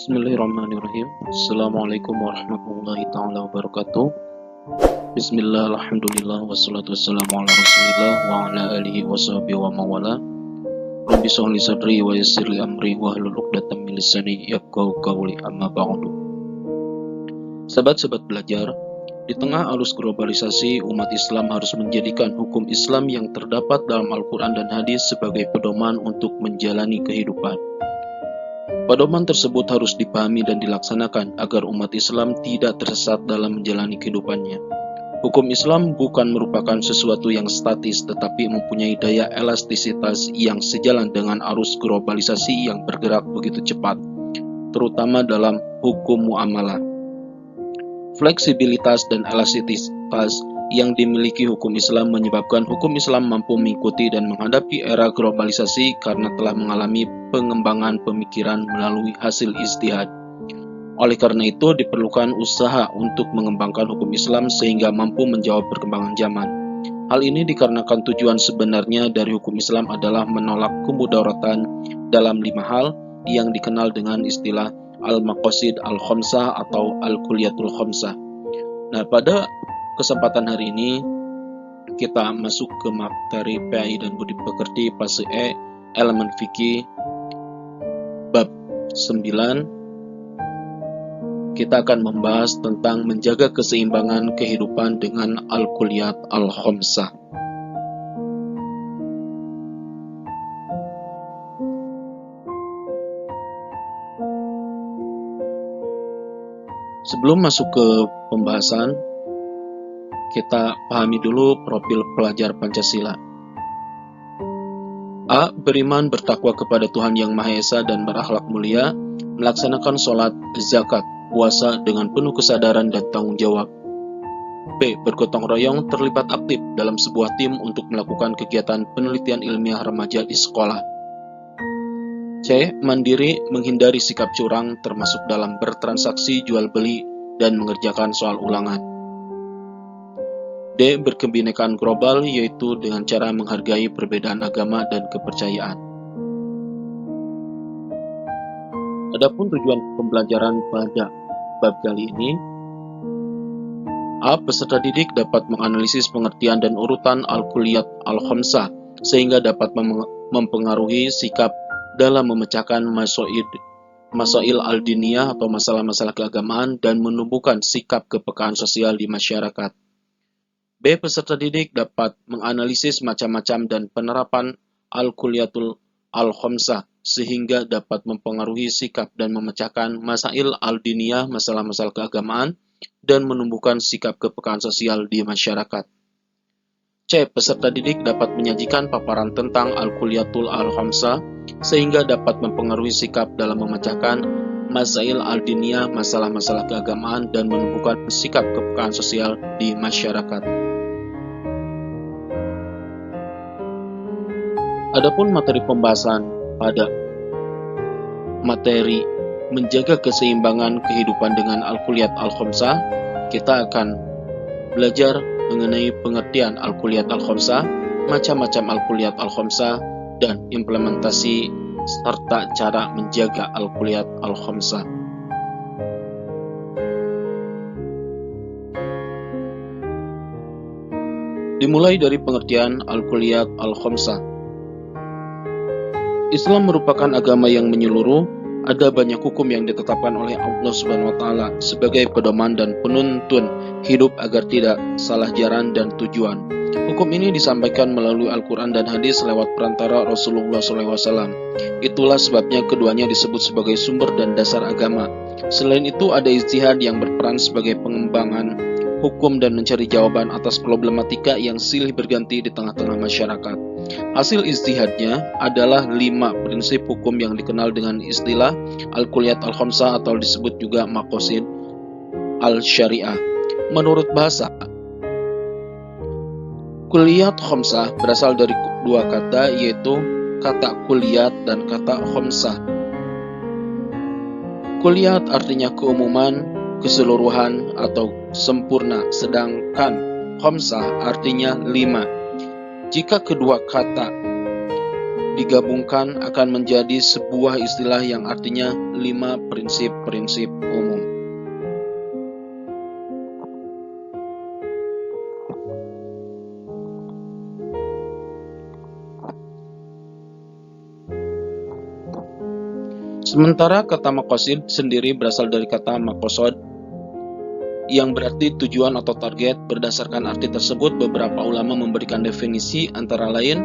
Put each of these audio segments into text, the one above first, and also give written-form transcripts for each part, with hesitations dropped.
Bismillahirrahmanirrahim. Assalamualaikum warahmatullahi ta'ala wabarakatuh. Bismillah, alhamdulillah, wassalatu wassalamu ala rasulillah wa ala alihi wa sahbihi wa mawala. Rabbi sholli sadri wa yassirli amri wa hlul 'uqdatam min lisani yafqahu qawli, amma ba'du. Sahabat-sahabat belajar, di tengah arus globalisasi, umat Islam harus menjadikan hukum Islam yang terdapat dalam Al-Quran dan hadis sebagai pedoman untuk menjalani kehidupan. Pedoman tersebut harus dipahami dan dilaksanakan agar umat Islam tidak tersesat dalam menjalani kehidupannya. Hukum Islam bukan merupakan sesuatu yang statis, tetapi mempunyai daya elastisitas yang sejalan dengan arus globalisasi yang bergerak begitu cepat, terutama dalam hukum muamalah. Fleksibilitas dan elastisitas yang dimiliki hukum Islam menyebabkan hukum Islam mampu mengikuti dan menghadapi era globalisasi karena telah mengalami pengembangan pemikiran melalui hasil ijtihad. Oleh karena itu, diperlukan usaha untuk mengembangkan hukum Islam sehingga mampu menjawab perkembangan zaman. Hal ini dikarenakan tujuan sebenarnya dari hukum Islam adalah menolak kemudaratan dalam 5 hal yang dikenal dengan istilah al-maqasid al-khamsah atau al-kulliyatul khamsah. Nah, pada kesempatan hari ini kita masuk ke materi PAI dan Budi Pekerti fase E, elemen fikih bab 9. Kita akan membahas tentang menjaga keseimbangan kehidupan dengan al-kulliyat al-khamsah. Sebelum masuk ke pembahasan, kita pahami dulu profil pelajar Pancasila. A. Beriman bertakwa kepada Tuhan Yang Maha Esa dan berakhlak mulia, melaksanakan sholat, zakat, puasa dengan penuh kesadaran dan tanggung jawab. B. Bergotong royong, terlibat aktif dalam sebuah tim untuk melakukan kegiatan penelitian ilmiah remaja di sekolah. C. Mandiri, menghindari sikap curang termasuk dalam bertransaksi jual beli dan mengerjakan soal ulangan. D. Berkebinekaan global, yaitu dengan cara menghargai perbedaan agama dan kepercayaan. Adapun tujuan pembelajaran pada bab kali ini, A. Peserta didik dapat menganalisis pengertian dan urutan al-kulliyat al-khamsah sehingga dapat mempengaruhi sikap dalam memecahkan masail al-diniyah atau masalah-masalah keagamaan dan menumbuhkan sikap kepekaan sosial di masyarakat. B. Peserta didik dapat menganalisis macam-macam dan penerapan al-kulliyatul al-khamsah sehingga dapat mempengaruhi sikap dan memecahkan masail al-diniyah, masalah-masalah keagamaan, dan menumbuhkan sikap kepekaan sosial di masyarakat. C. Peserta didik dapat menyajikan paparan tentang al-kulliyatul al-khamsah sehingga dapat mempengaruhi sikap dalam memecahkan masail al-diniyah, masalah-masalah keagamaan, dan menumbuhkan sikap kepekaan sosial di masyarakat. Adapun materi pembahasan pada materi menjaga keseimbangan kehidupan dengan al-kulliyat al-khamsah, kita akan belajar mengenai pengertian al-kulliyat al-khamsah, macam-macam al-kulliyat al-khamsah, dan implementasi serta cara menjaga al-kulliyat al-khamsah. Dimulai dari pengertian al-kulliyat al-khamsah. Islam merupakan agama yang menyeluruh. Ada banyak hukum yang ditetapkan oleh Allah Subhanahu wa Ta'ala sebagai pedoman dan penuntun hidup agar tidak salah jalan dan tujuan. Hukum ini disampaikan melalui Al-Quran dan hadis lewat perantara Rasulullah SAW. Itulah sebabnya keduanya disebut sebagai sumber dan dasar agama. Selain itu, ada ijtihad yang berperan sebagai pengembangan hukum dan mencari jawaban atas problematika yang silih berganti di tengah-tengah masyarakat. Hasil ijtihadnya adalah 5 prinsip hukum yang dikenal dengan istilah al-kulliyat al-khamsah atau disebut juga maqasid al-syariah. Menurut bahasa, kulliyat khamsah berasal dari 2 kata, yaitu kata kulliyat dan kata khamsah. Kulliyat artinya keumuman, keseluruhan atau sempurna, sedangkan khamsah artinya 5. Jika kedua kata digabungkan akan menjadi sebuah istilah yang artinya 5 prinsip-prinsip umum. Sementara kata maqasid sendiri berasal dari kata maqsad yang berarti tujuan atau target. Berdasarkan arti tersebut, beberapa ulama memberikan definisi antara lain.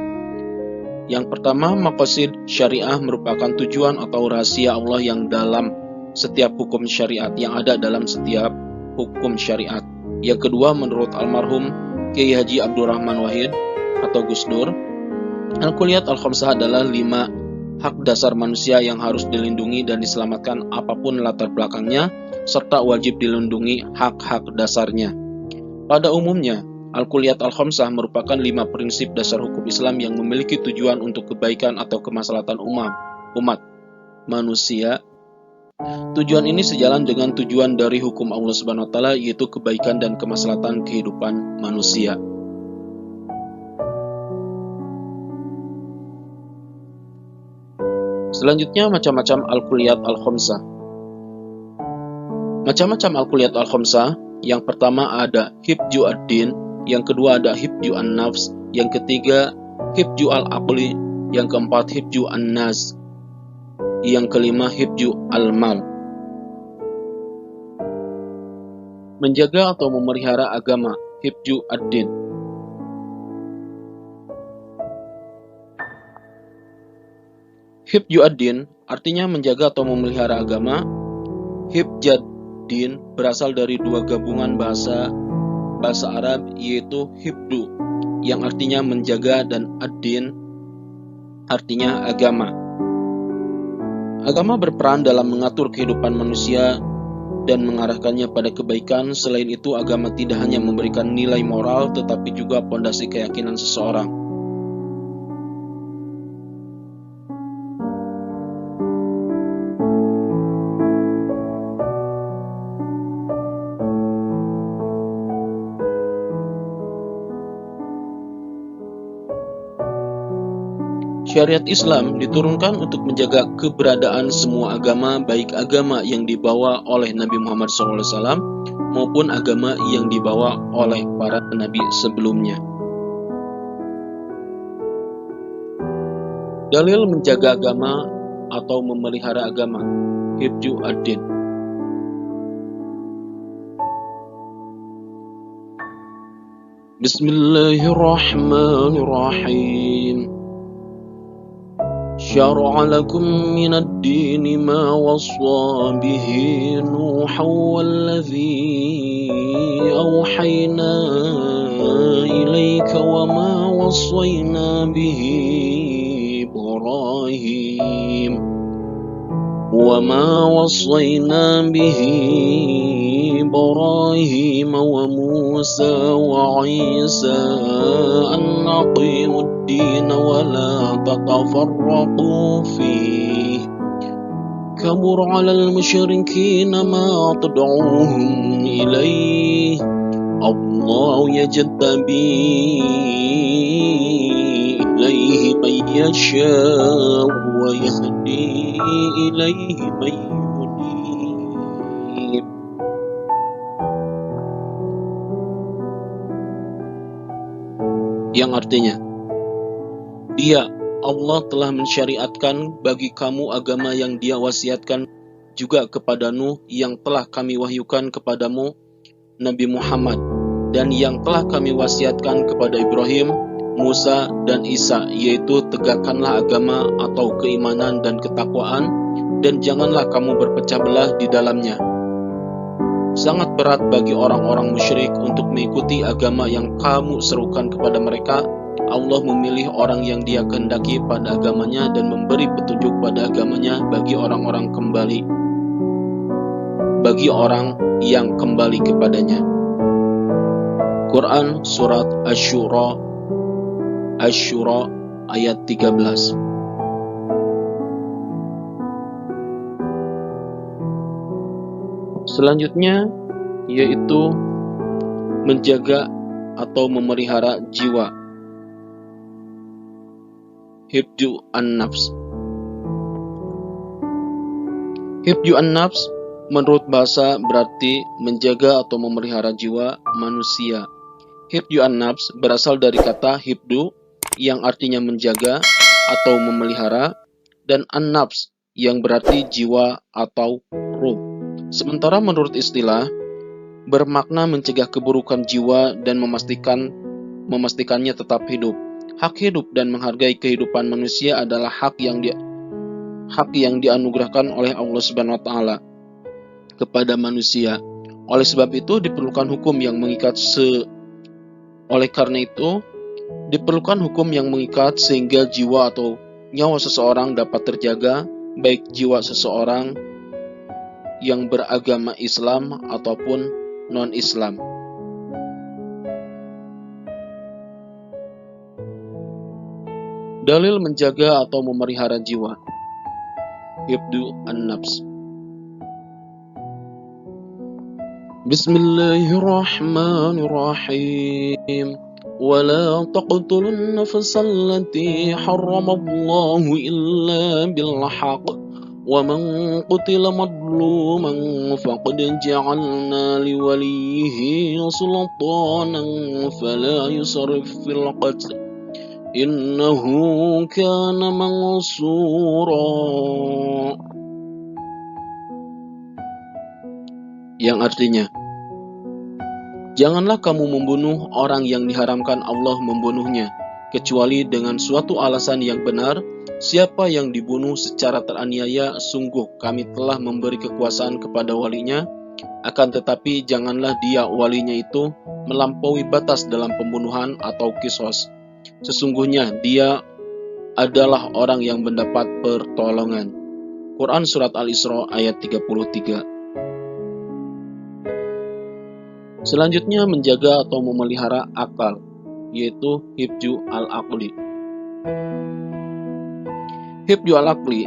Yang pertama, maqasid syariah merupakan tujuan atau rahasia Allah yang dalam setiap hukum syariat, yang ada dalam setiap hukum syariat. Yang kedua, menurut almarhum Kiai Haji Abdurrahman Wahid atau Gus Dur, Al-Kulliyat Al-Khamsah adalah 5 hak dasar manusia yang harus dilindungi dan diselamatkan apapun latar belakangnya, serta wajib dilindungi hak-hak dasarnya. Pada umumnya, Al-Kulliyat Al-Khamsah merupakan 5 prinsip dasar hukum Islam yang memiliki tujuan untuk kebaikan atau kemaslahatan umat manusia. Tujuan ini sejalan dengan tujuan dari hukum Allah Subhanahu wa taala, yaitu kebaikan dan kemaslahatan kehidupan manusia. Selanjutnya, macam-macam Al-Kulliyat Al-Khamsah. Macam-macam Al-Kulliyat Al-Khamsah, yang pertama ada Hifdzu ad-din, yang kedua ada Hifdzu an-nafs, yang ketiga Hifdzu al-aqli, yang keempat Hifdzu an-nas, yang kelima Hifdzu al-mal. Menjaga atau memelihara agama, Hifdzu ad-din. Hifdzu ad-din artinya menjaga atau memelihara agama. Hifdzad din berasal dari 2 gabungan bahasa Arab, yaitu hifdu yang artinya menjaga dan ad-din artinya agama. Agama berperan dalam mengatur kehidupan manusia dan mengarahkannya pada kebaikan. Selain itu, agama tidak hanya memberikan nilai moral tetapi juga pondasi keyakinan seseorang. Syariat Islam diturunkan untuk menjaga keberadaan semua agama, baik agama yang dibawa oleh Nabi Muhammad SAW maupun agama yang dibawa oleh para nabi sebelumnya. Dalil menjaga agama atau memelihara agama, Hifdzu ad-din. Bismillahirrahmanirrahim. شرع لكم من الدين ما وصى به نوحا والذي أوحينا إليك وما وصينا به إبراهيم وموسى وعيسى أن أقيموا الدين ولا تتفرقوا فيه كبر على المشركين ما تدعوهم إليه الله يجتبي إليه من يشاء ويهدي إليه من ينيب. Yang artinya, Dia, Allah telah mensyariatkan bagi kamu agama yang Dia wasiatkan juga kepada Nuh, yang telah kami wahyukan kepadamu Nabi Muhammad, dan yang telah kami wasiatkan kepada Ibrahim, Musa, dan Isa, yaitu tegakkanlah agama atau keimanan dan ketakwaan, dan janganlah kamu berpecah belah di dalamnya. Sangat berat bagi orang-orang musyrik untuk mengikuti agama yang kamu serukan kepada mereka. Allah memilih orang yang Dia kehendaki pada agamanya dan memberi petunjuk pada agamanya bagi orang yang kembali kepadanya. Quran Surat Asy-Syura ayat 13. Selanjutnya yaitu menjaga atau memelihara jiwa, hifdzu an-nafs. Hifdzu an-nafs menurut bahasa berarti menjaga atau memelihara jiwa manusia. Hifdzu an-nafs berasal dari kata hifdzu yang artinya menjaga atau memelihara dan an-nafs yang berarti jiwa atau ruh. Sementara menurut istilah bermakna mencegah keburukan jiwa dan memastikannya tetap hidup. Hak hidup dan menghargai kehidupan manusia adalah hak yang dianugerahkan oleh Allah Subhanahu wa taala kepada manusia. Oleh sebab itu diperlukan hukum yang mengikat sehingga jiwa atau nyawa seseorang dapat terjaga, baik jiwa seseorang yang beragama Islam ataupun non-Islam. Dalil menjaga atau memelihara jiwa. Hifdzu an-nafs. Bismillahirrahmanirrahim. ولا تقتلوا النفس التي حرم الله إلا بالحق ومن قتل مظلوما فقد جعلنا لوليه سلطانا فلا يسرف في القتل إنه كان منصورا. Yang artinya, janganlah kamu membunuh orang yang diharamkan Allah membunuhnya, kecuali dengan suatu alasan yang benar. Siapa yang dibunuh secara teraniaya, sungguh kami telah memberi kekuasaan kepada walinya, akan tetapi janganlah dia walinya itu melampaui batas dalam pembunuhan atau qisas. Sesungguhnya dia adalah orang yang mendapat pertolongan. Quran Surat Al-Isra ayat 33. Selanjutnya menjaga atau memelihara akal, yaitu hifdzu al-aqli. Hifdzu al-aqli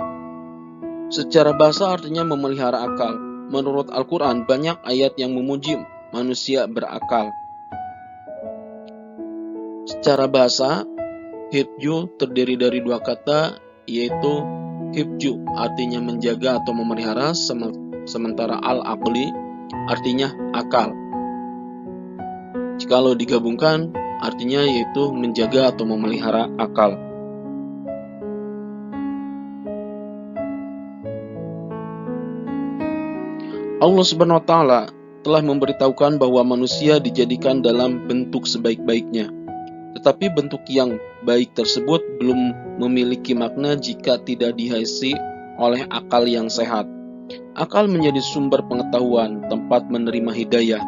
secara bahasa artinya memelihara akal. Menurut Al-Quran banyak ayat yang memuji manusia berakal. Secara bahasa, hifdzu terdiri dari dua kata, yaitu hifdzu artinya menjaga atau memelihara, sementara al-aqli artinya akal. Jikalau digabungkan, artinya yaitu menjaga atau memelihara akal. Allah Subhanahu wa taala telah memberitahukan bahwa manusia dijadikan dalam bentuk sebaik-baiknya. Tetapi bentuk yang baik tersebut belum memiliki makna jika tidak dihiasi oleh akal yang sehat. Akal menjadi sumber pengetahuan, tempat menerima hidayah,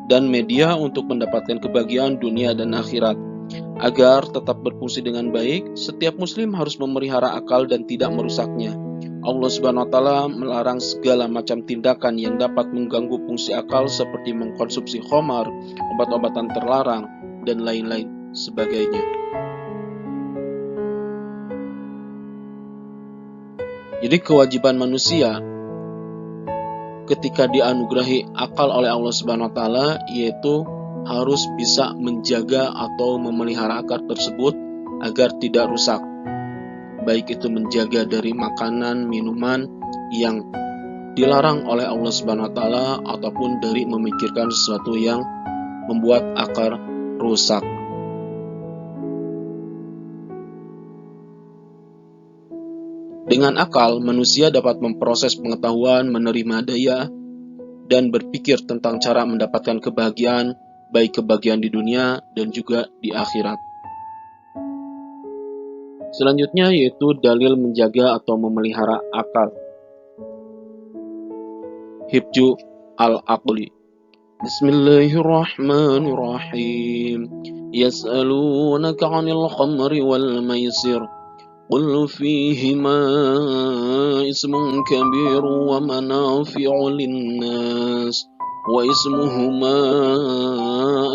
dan media untuk mendapatkan kebahagiaan dunia dan akhirat. Agar tetap berfungsi dengan baik, setiap muslim harus memelihara akal dan tidak merusaknya. Allah Subhanahu wa taala melarang segala macam tindakan yang dapat mengganggu fungsi akal seperti mengkonsumsi khamar, obat-obatan terlarang, dan lain-lain sebagainya. Jadi kewajiban manusia ketika dianugerahi akal oleh Allah Subhanahu wa taala yaitu harus bisa menjaga atau memelihara akal tersebut agar tidak rusak. Baik itu menjaga dari makanan, minuman yang dilarang oleh Allah Subhanahu wa taala ataupun dari memikirkan sesuatu yang membuat akal rusak. Dengan akal, manusia dapat memproses pengetahuan, menerima daya, dan berpikir tentang cara mendapatkan kebahagiaan, baik kebahagiaan di dunia dan juga di akhirat. Selanjutnya yaitu dalil menjaga atau memelihara akal. Hifdzu al-aqli. Bismillahirrahmanirrahim. Yas'alunaka 'anil khamri wal maisir. قل فيهما اسم كبير ومنافع للناس واسمهما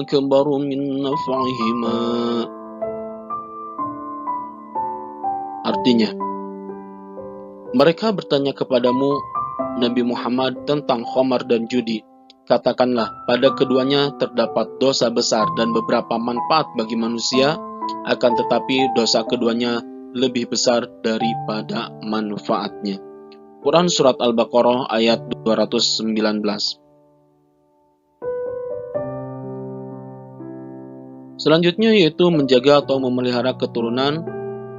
أكبر من نفعهما. Artinya, mereka bertanya kepadamu Nabi Muhammad tentang khamar dan judi. Katakanlah, pada keduanya terdapat dosa besar dan beberapa manfaat bagi manusia, akan tetapi dosa keduanya lebih besar daripada manfaatnya. Quran Surat Al-Baqarah ayat 219. Selanjutnya yaitu menjaga atau memelihara keturunan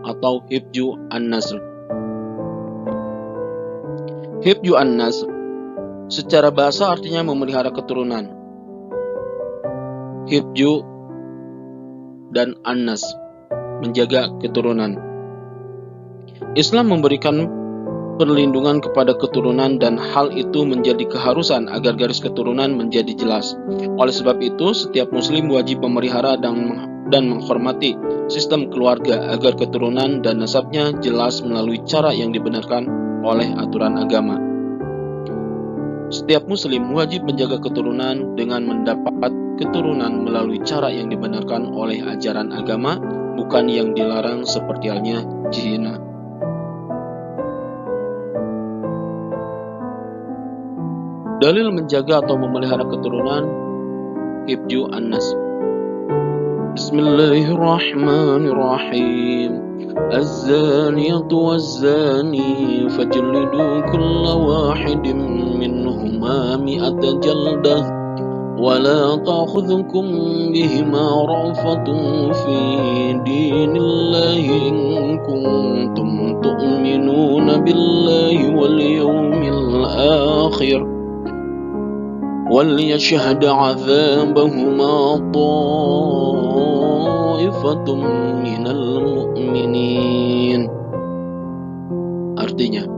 atau hifju an-nasl. Hifju an-nasl secara bahasa artinya memelihara keturunan. Hifju dan an-nasl, menjaga keturunan. Islam memberikan perlindungan kepada keturunan dan hal itu menjadi keharusan agar garis keturunan menjadi jelas. Oleh sebab itu, setiap muslim wajib memelihara dan menghormati sistem keluarga agar keturunan dan nasabnya jelas melalui cara yang dibenarkan oleh aturan agama. Setiap muslim wajib menjaga keturunan dengan mendapat keturunan melalui cara yang dibenarkan oleh ajaran agama, bukan yang dilarang seperti halnya zina. Dalil menjaga atau memelihara keturunan hifju an-nasl. Bismillahirrahmanirrahim. Az-zaniyatu waz-zani fajlidu kulla wahidin minhuma mi'ata jaldah wa la ta'khudhukum bihima ra'fatun fi dinillahi in kuntum tu'minuna billahi wal yawmil akhir. وَلْيَشْهَدْ عَذَابَهُمَا طَائِفَةٌ مِنَ الْمُؤْمِنِينَ. Artinya,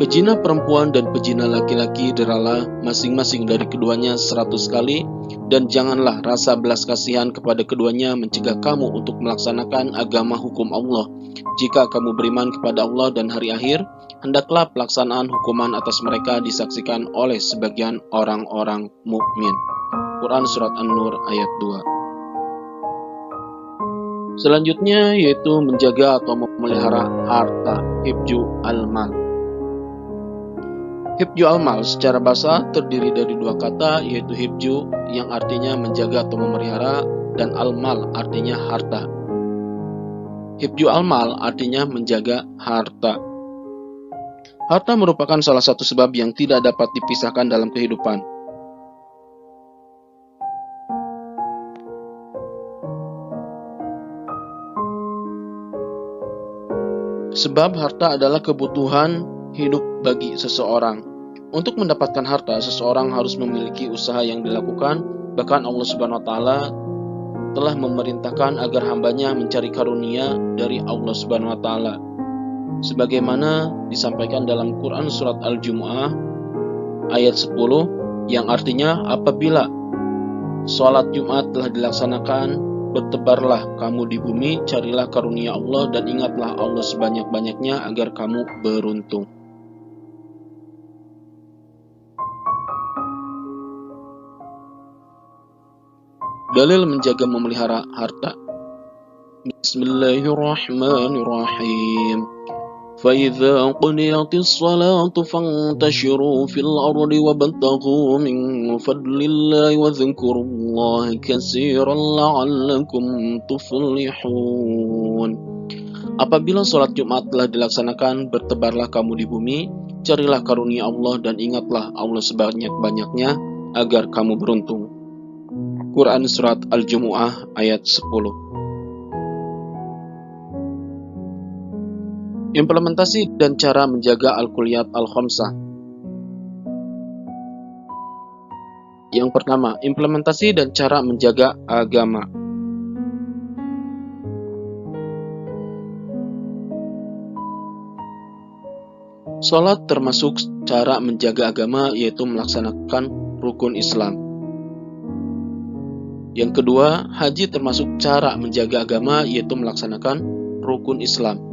pezina perempuan dan pezina laki-laki deralah masing-masing dari keduanya 100 kali, dan janganlah rasa belas kasihan kepada keduanya mencegah kamu untuk melaksanakan agama hukum Allah. Jika kamu beriman kepada Allah dan hari akhir, hendaklah pelaksanaan hukuman atas mereka disaksikan oleh sebagian orang-orang mukmin. Quran Surat An-Nur ayat 2. Selanjutnya yaitu menjaga atau memelihara harta, hifju al-mal. Hifju al-mal secara bahasa terdiri dari dua kata, yaitu hifju yang artinya menjaga atau memelihara dan al-mal artinya harta. Hifju al-mal artinya menjaga harta. Harta merupakan salah satu sebab yang tidak dapat dipisahkan dalam kehidupan. Sebab harta adalah kebutuhan hidup bagi seseorang. Untuk mendapatkan harta, seseorang harus memiliki usaha yang dilakukan. Bahkan Allah Subhanahu wa taala telah memerintahkan agar hambanya mencari karunia dari Allah Subhanahu wa taala. Sebagaimana disampaikan dalam Quran Surat Al-Jumu'ah ayat 10, yang artinya apabila sholat Jumat telah dilaksanakan, bertebarlah kamu di bumi, carilah karunia Allah dan ingatlah Allah sebanyak-banyaknya agar kamu beruntung. Dalil menjaga memelihara harta. Bismillahirrahmanirrahim. فَإِذَا قُضِيَتِ الصَّلَاةُ فَانتَشِرُوا فِي الْأَرْضِ وَابْتَغُوا مِنْ فَضْلِ اللَّهِ وَاذْكُرُوا اللَّهَ كَثِيرًا لَعَلَّكُمْ تُفْلِحُونَ. Apabila sholat Jumat telah dilaksanakan, bertebarlah kamu di bumi, carilah karunia Allah dan ingatlah Allah sebanyak-banyaknya agar kamu beruntung. Quran Surat Al-Jumu'ah ayat 10. Implementasi dan cara menjaga Al-Kulliyat Al-Khamsah. Yang pertama, implementasi dan cara menjaga agama. Salat termasuk cara menjaga agama, yaitu melaksanakan rukun Islam. Yang kedua, haji termasuk cara menjaga agama, yaitu melaksanakan rukun Islam.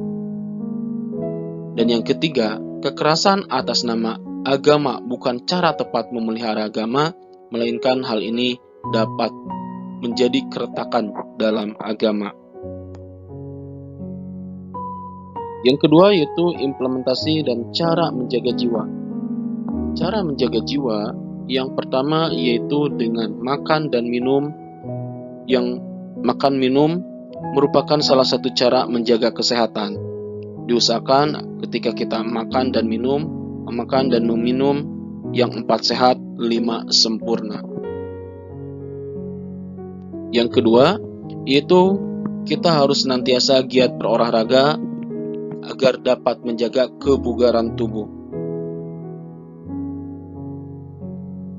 Dan yang ketiga, kekerasan atas nama agama bukan cara tepat memelihara agama, melainkan hal ini dapat menjadi keretakan dalam agama. Yang kedua yaitu implementasi dan cara menjaga jiwa. Cara menjaga jiwa yang pertama yaitu dengan makan dan minum merupakan salah satu cara menjaga kesehatan. Diusahakan ketika kita makan dan meminum yang 4 sehat, 5 sempurna. Yang kedua, yaitu kita harus senantiasa giat berolahraga agar dapat menjaga kebugaran tubuh.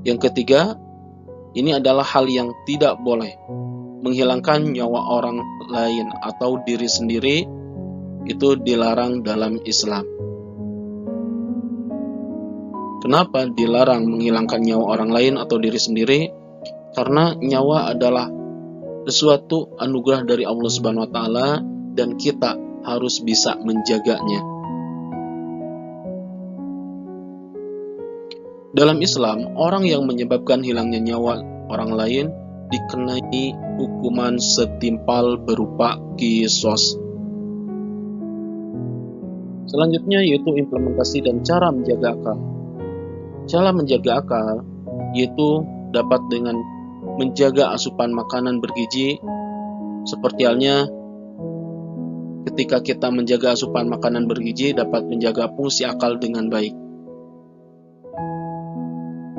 Yang ketiga, ini adalah hal yang tidak boleh, menghilangkan nyawa orang lain atau diri sendiri, itu dilarang dalam Islam. Kenapa dilarang menghilangkan nyawa orang lain atau diri sendiri? Karena nyawa adalah sesuatu anugerah dari Allah Subhanahu wa taala dan kita harus bisa menjaganya. Dalam Islam, orang yang menyebabkan hilangnya nyawa orang lain dikenai hukuman setimpal berupa qisas. Selanjutnya yaitu implementasi dan cara menjaga akal. Cara menjaga akal yaitu dapat dengan menjaga asupan makanan bergizi, seperti halnya ketika kita menjaga asupan makanan bergizi dapat menjaga fungsi akal dengan baik.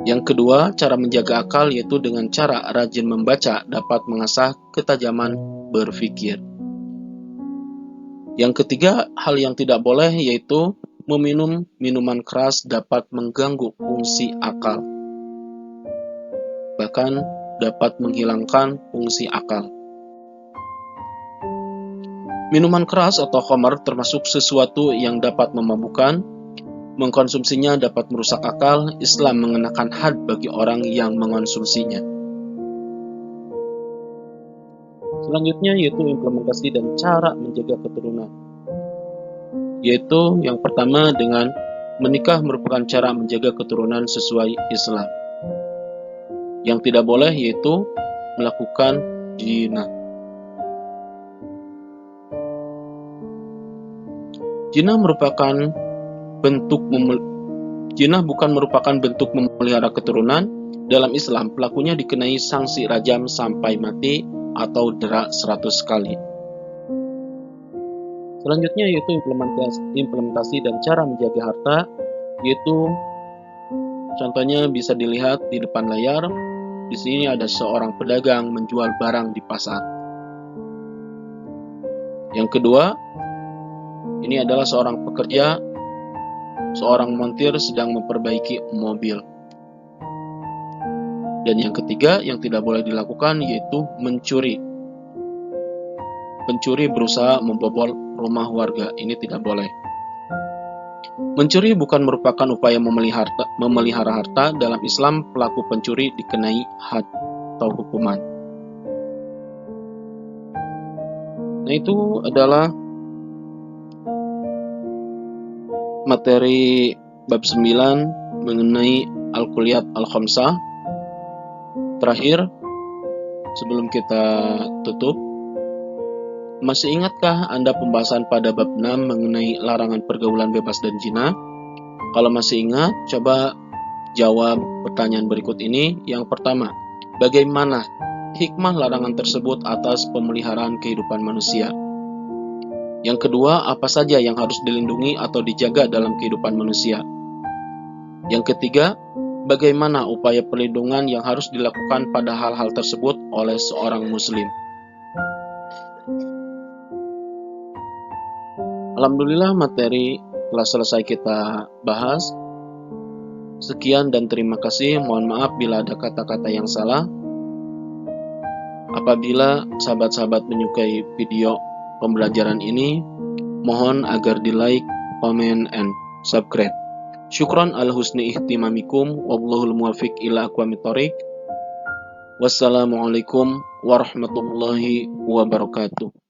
Yang kedua, cara menjaga akal yaitu dengan cara rajin membaca dapat mengasah ketajaman berpikir. Yang ketiga, hal yang tidak boleh yaitu meminum minuman keras dapat mengganggu fungsi akal, bahkan dapat menghilangkan fungsi akal. Minuman keras atau khamar termasuk sesuatu yang dapat memabukkan. Mengkonsumsinya dapat merusak akal. Islam mengenakan had bagi orang yang mengonsumsinya. Selanjutnya yaitu implementasi dan cara menjaga keturunan. Yaitu yang pertama dengan menikah merupakan cara menjaga keturunan sesuai Islam. Yang tidak boleh yaitu melakukan zina. Zina bukan merupakan bentuk memelihara keturunan. Dalam Islam, pelakunya dikenai sanksi rajam sampai mati atau dera 100 kali. Selanjutnya yaitu implementasi dan cara menjaga harta, yaitu contohnya bisa dilihat di depan layar. Di sini ada seorang pedagang menjual barang di pasar. Yang kedua, ini adalah seorang pekerja, seorang montir sedang memperbaiki mobil. Dan yang ketiga yang tidak boleh dilakukan yaitu mencuri. Pencuri berusaha membobol rumah warga, ini tidak boleh. Mencuri bukan merupakan upaya memelihara harta. Dalam Islam, pelaku pencuri dikenai had atau hukuman. Nah, itu adalah materi bab 9 mengenai Al-Kulliyat Al-Khamsah. Terakhir, sebelum kita tutup, masih ingatkah Anda pembahasan pada bab 6 mengenai larangan pergaulan bebas dan zina? Kalau masih ingat, coba jawab pertanyaan berikut ini. Yang pertama, bagaimana hikmah larangan tersebut atas pemeliharaan kehidupan manusia? Yang kedua, apa saja yang harus dilindungi atau dijaga dalam kehidupan manusia? Yang ketiga, bagaimana upaya perlindungan yang harus dilakukan pada hal-hal tersebut oleh seorang muslim? Alhamdulillah, materi telah selesai kita bahas. Sekian dan terima kasih. Mohon maaf bila ada kata-kata yang salah. Apabila sahabat-sahabat menyukai video pembelajaran ini, mohon agar di like, comment, and subscribe. Syukran ala husni ihtimamikum. Wallahul muwaffiq ila aqwamit thoriq. Wassalamualaikum warahmatullahi wabarakatuh.